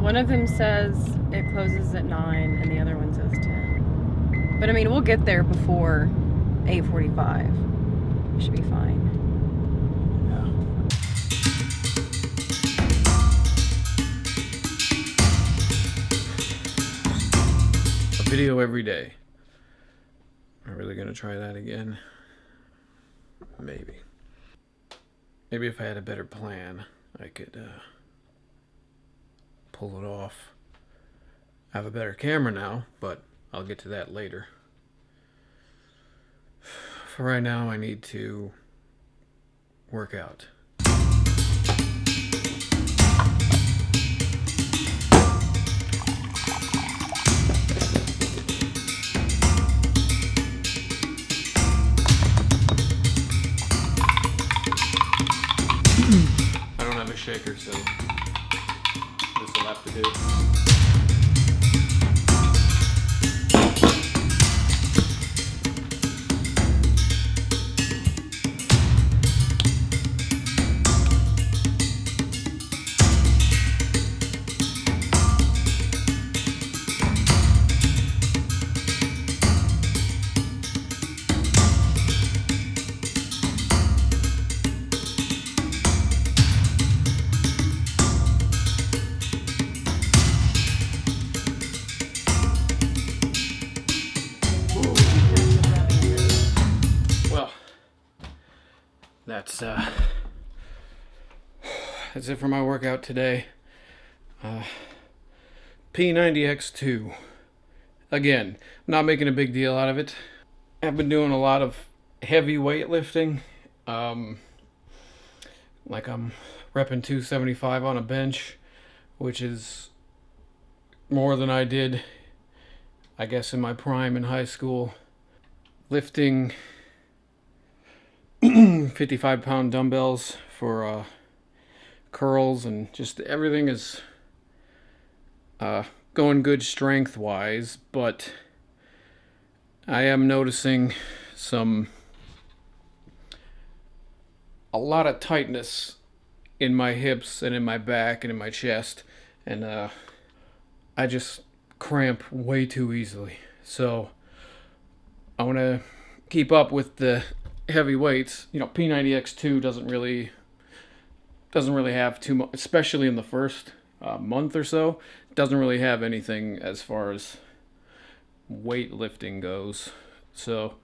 One of them says it closes at 9 and the other one says 10. But I mean, we'll get there before 8:45. We should be fine. A video every day. Am I really gonna try that again? Maybe. Maybe if I had a better plan, I could pull it off. I have a better camera now, but I'll get to that later. For right now, I need to work out. I don't have a shaker, so this will have to do. That's it for my workout today. P90X2. Again, not making a big deal out of it. I've been doing a lot of heavy weightlifting. Like I'm repping 275 on a bench, which is more than I did, I guess, in my prime in high school. Lifting 55-pound dumbbells for curls, and just everything is going good strength-wise, but I am noticing a lot of tightness in my hips and in my back and in my chest, and I just cramp way too easily. So I want to keep up with the heavy weights. You know, P90X2 doesn't really have too much, especially in the first month or so. Doesn't really have anything as far as weightlifting goes. So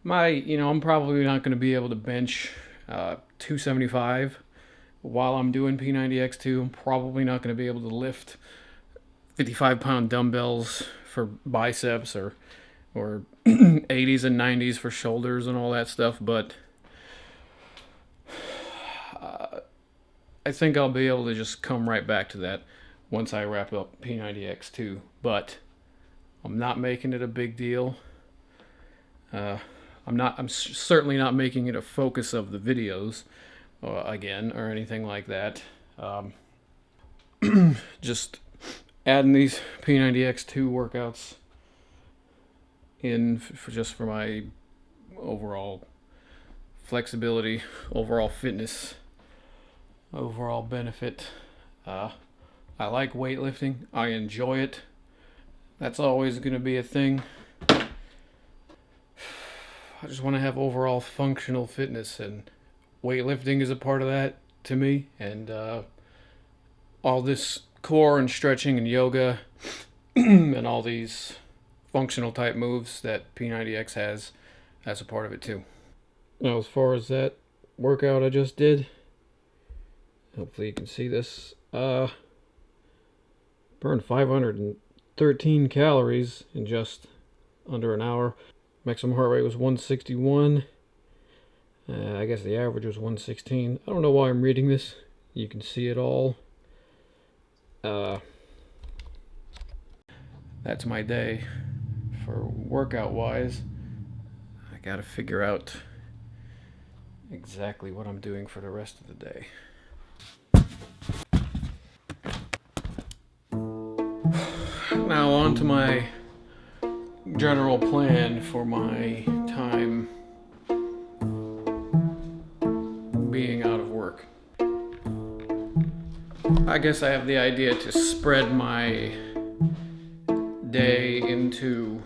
I'm probably not going to be able to bench 275 while I'm doing P90X2. I'm probably not going to be able to lift 55-pound dumbbells for biceps or 80s and 90s for shoulders and all that stuff, but I think I'll be able to just come right back to that once I wrap up P90X2, but I'm not making it a big deal. I'm certainly not making it a focus of the videos again or anything like that. Just adding these P90X2 workouts in for my overall flexibility, overall fitness, overall benefit. I like weightlifting. I enjoy it. That's always going to be a thing. I just want to have overall functional fitness, and weightlifting is a part of that to me. And all this core and stretching and yoga and all these functional type moves that P90X has, that's a part of it too. Now, as far as that workout I just did, hopefully you can see this, burned 513 calories in just under an hour. Maximum heart rate was 161. I guess the average was 116. I don't know why I'm reading this. You can see it all. That's my day. For workout wise, I gotta figure out exactly what I'm doing for the rest of the day. Now on to my general plan for my time being out of work. I guess I have the idea to spread my day into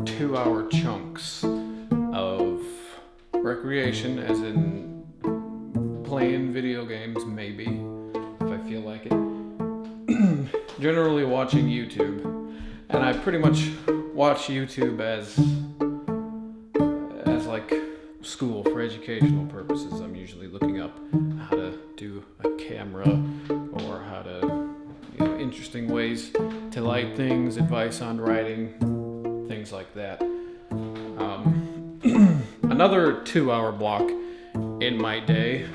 2-hour chunks of recreation, as in playing video games, maybe, if I feel like it. Generally watching YouTube. And I pretty much watch YouTube as like school for educational purposes. I'm usually looking up how to do a camera or how to, interesting ways to light things, advice on writing, things like that. Another 2-hour block in my day,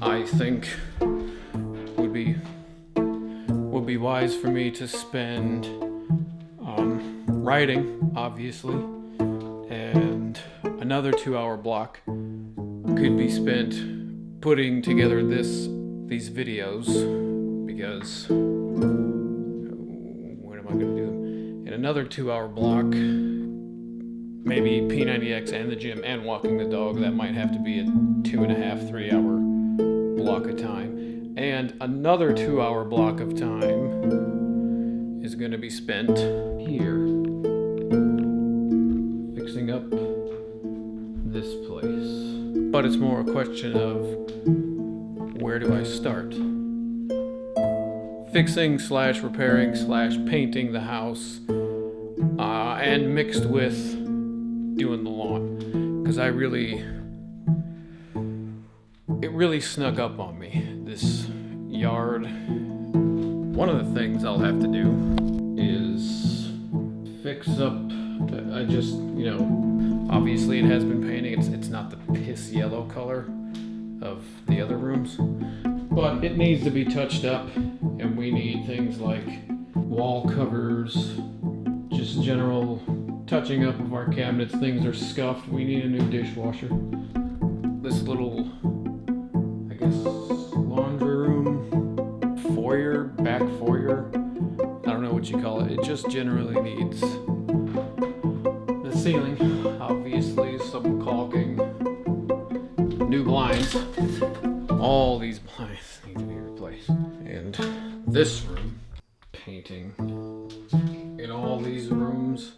I think, would be wise for me to spend writing, obviously, and another 2-hour block could be spent putting together these videos, because when am I going to do them? In another 2-hour block, maybe P90X and the gym and walking the dog, that might have to be a 2.5-3-hour block of time. And another 2-hour block of time is going to be spent here, fixing up this place. But it's more a question of, where do I start? Fixing / repairing / painting the house, and mixed with doing the lawn, because it really snuck up on me, this yard. One of the things I'll have to do is fix up, I just, obviously it has been painting, it's not the piss yellow color of the other rooms, but it needs to be touched up, and we need things like wall covers, just general touching up of our cabinets. Things are scuffed. We need a new dishwasher. This little, I guess, laundry room, back foyer, I don't know what you call it. It just generally needs the ceiling, obviously, some caulking, new blinds. All these blinds need to be replaced. And this room, painting. In all these rooms,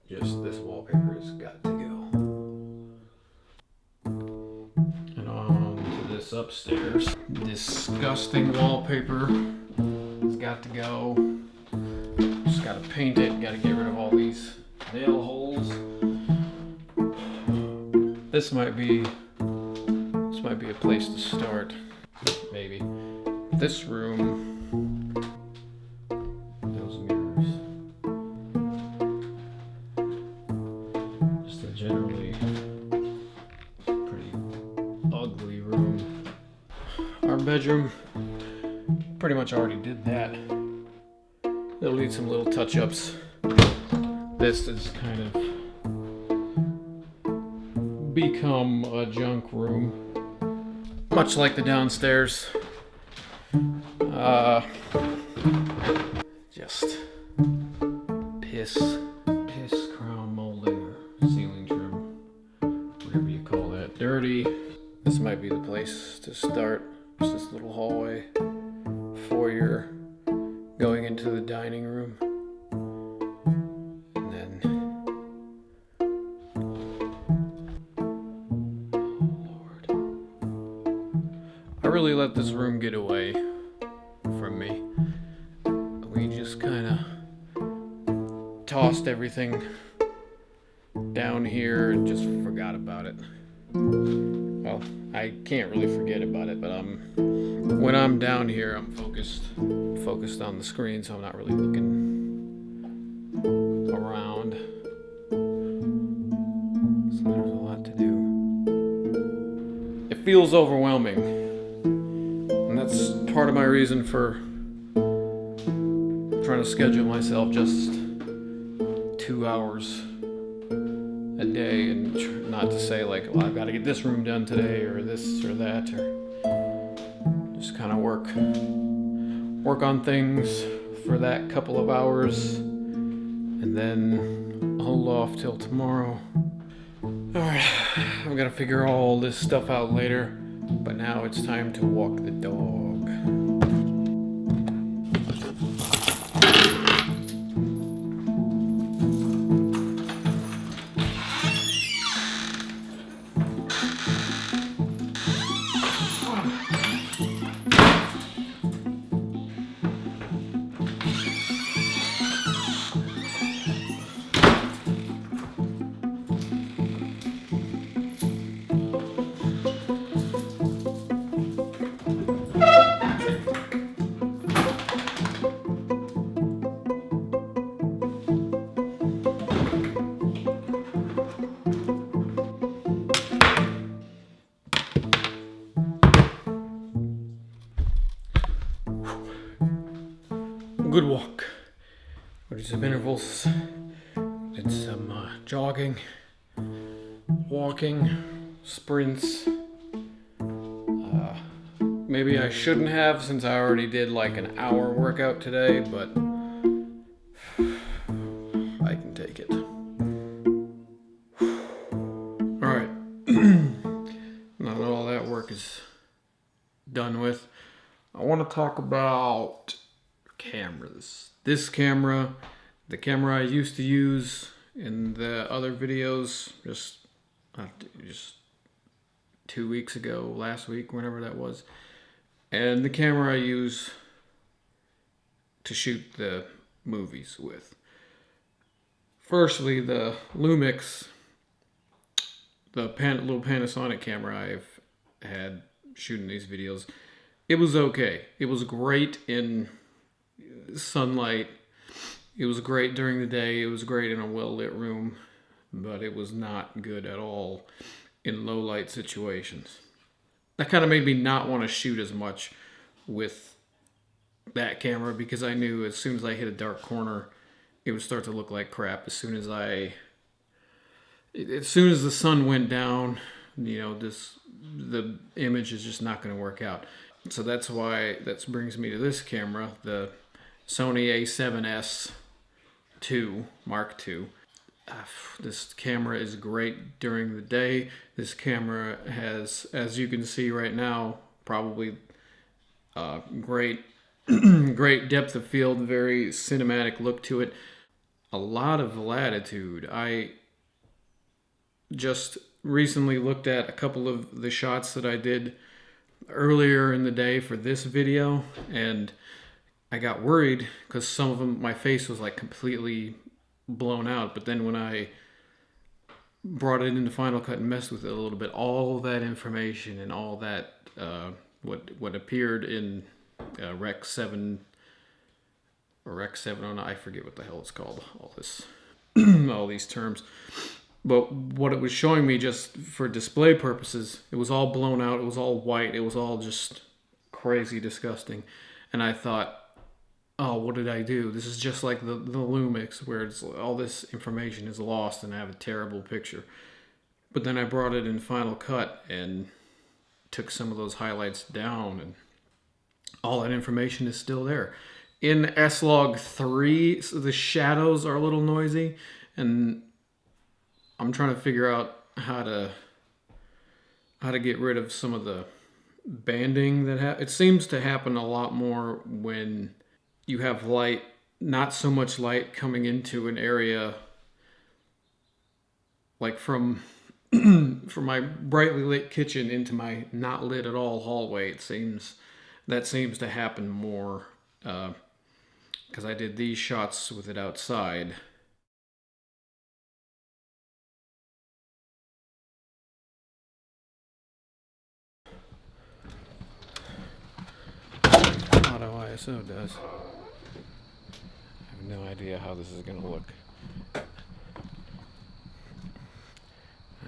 just this wallpaper has got to go. And on to this upstairs. Disgusting wallpaper has got to go. Just gotta paint it, gotta get rid of all these nail holes. This might be a place to start, maybe. This room, those mirrors. Just a generally pretty ugly room. Our bedroom, pretty much already did that. It'll need some little touch-ups. This is kind of become a junk room, much like the downstairs. Just piss crown molding or ceiling trim, whatever you call that. Dirty. This might be the place to start. Just this little hallway, foyer, going into the dining room. And then, Lord, I really let this room get away from me. We just kind of tossed everything down here and just forgot about it. Well, I can't really forget about it, but when I'm down here, I'm focused on the screen, so I'm not really looking around. So there's a lot to do. It feels overwhelming, and that's part of my reason for trying to schedule myself just 2 hours a day, and not to say like, well, I've got to get this room done today or this or that, or just kind of work on things for that couple of hours and then hold off till tomorrow. Alright, I'm gonna figure all this stuff out later, but now it's time to walk the dog. good walk. I did some intervals, did some jogging, walking, sprints. Maybe I shouldn't have, since I already did like an hour workout today, but I can take it. Alright. Now that all that work is done with, I want to talk about cameras. This camera, the camera I used to use in the other videos, just 2 weeks ago, last week, whenever that was, and the camera I use to shoot the movies with. Firstly, the Lumix, the little Panasonic camera I've had shooting these videos, it was okay. It was great in sunlight. It was great during the day. It was great in a well-lit room, but it was not good at all in low-light situations. That kind of made me not want to shoot as much with that camera, because I knew as soon as I hit a dark corner, it would start to look like crap. As soon as the sun went down, the image is just not going to work out. So that's why that brings me to this camera, the Sony A7S II Mark II. This camera is great during the day. This camera has, as you can see right now, probably great great depth of field, very cinematic look to it. A lot of latitude. I just recently looked at a couple of the shots that I did earlier in the day for this video, and I got worried because some of them, my face was like completely blown out. But then when I brought it into Final Cut and messed with it a little bit, all that information and all that what appeared in Rec 7 or Rec 709, I forget what the hell it's called, all this all these terms, but what it was showing me just for display purposes, it was all blown out, it was all white, it was all just crazy disgusting. And I thought, oh, what did I do? This is just like the Lumix, where it's all this information is lost and I have a terrible picture. But then I brought it in Final Cut and took some of those highlights down, and all that information is still there. In S-Log 3, so the shadows are a little noisy, and I'm trying to figure out how to get rid of some of the banding that it seems to happen a lot more when you have light, not so much light coming into an area, like from my brightly lit kitchen into my not lit at all hallway. It seems to happen more because I did these shots with it outside. Auto ISO does. I have no idea how this is going to look.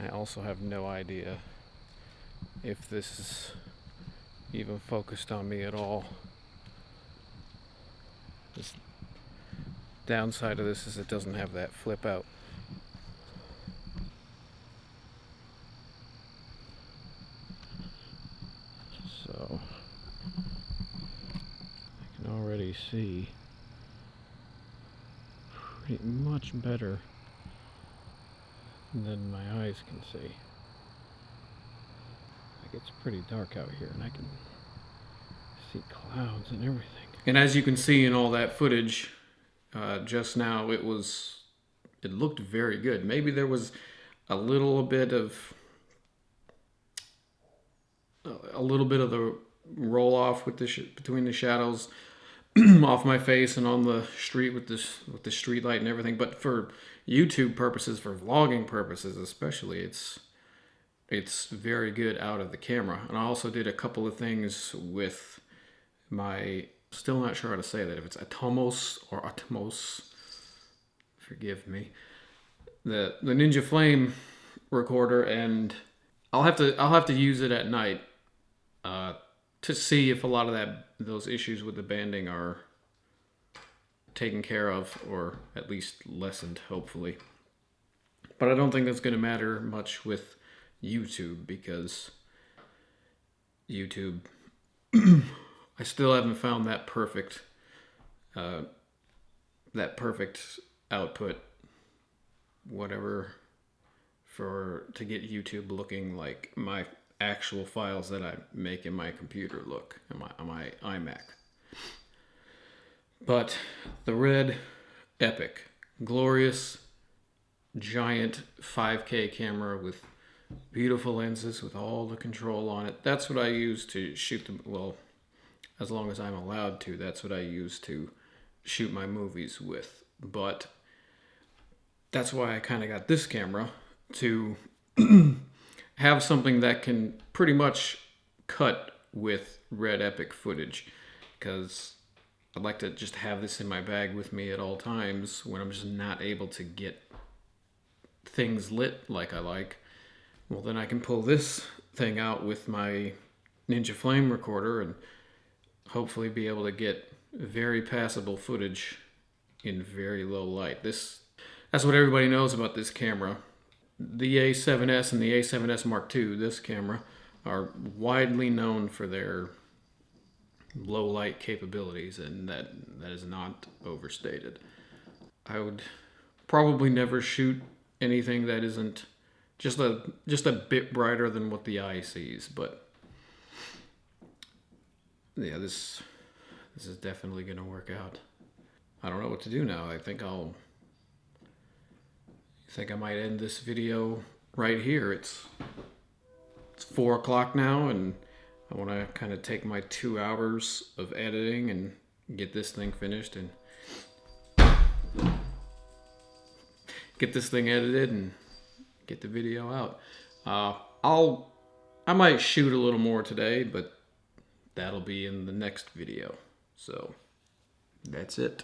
I also have no idea if this is even focused on me at all. The downside of this is it doesn't have that flip out. So I can already see pretty much better than my eyes can see. Like, it's pretty dark out here, and I can see clouds and everything. And as you can see in all that footage just now, it looked very good. Maybe there was a little bit of the roll off with between the shadows off my face and on the street with the street light and everything. But for YouTube purposes, for vlogging purposes especially, it's very good out of the camera. And I also did a couple of things with my, still not sure how to say that, if it's Atomos or Atomos, forgive me, the Ninja Flame recorder, and I'll have to use it at night to see if a lot of those issues with the banding are taken care of, or at least lessened, hopefully. But I don't think that's going to matter much with YouTube, because YouTube, I still haven't found uh, that perfect output, whatever, to get YouTube looking like my actual files that I make in my computer look on my iMac. But the Red Epic, glorious, giant 5K camera with beautiful lenses with all the control on it. That's what I use to shoot them. Well, as long as I'm allowed to, that's what I use to shoot my movies with. But that's why I kind of got this camera, to have something that can pretty much cut with Red Epic footage, because I'd like to just have this in my bag with me at all times when I'm just not able to get things lit like I like. Well, then I can pull this thing out with my Ninja Flame recorder and hopefully be able to get very passable footage in very low light. That's what everybody knows about this camera. The A7S and the A7S Mark II, this camera, are widely known for their low light capabilities, and that is not overstated. I would probably never shoot anything that isn't just a bit brighter than what the eye sees, but yeah, this is definitely going to work out. I don't know what to do now. I think I might end this video right here. It's 4 o'clock now, and I want to kind of take my 2 hours of editing and get this thing finished and get this thing edited and get the video out. I might shoot a little more today, but that'll be in the next video. So that's it.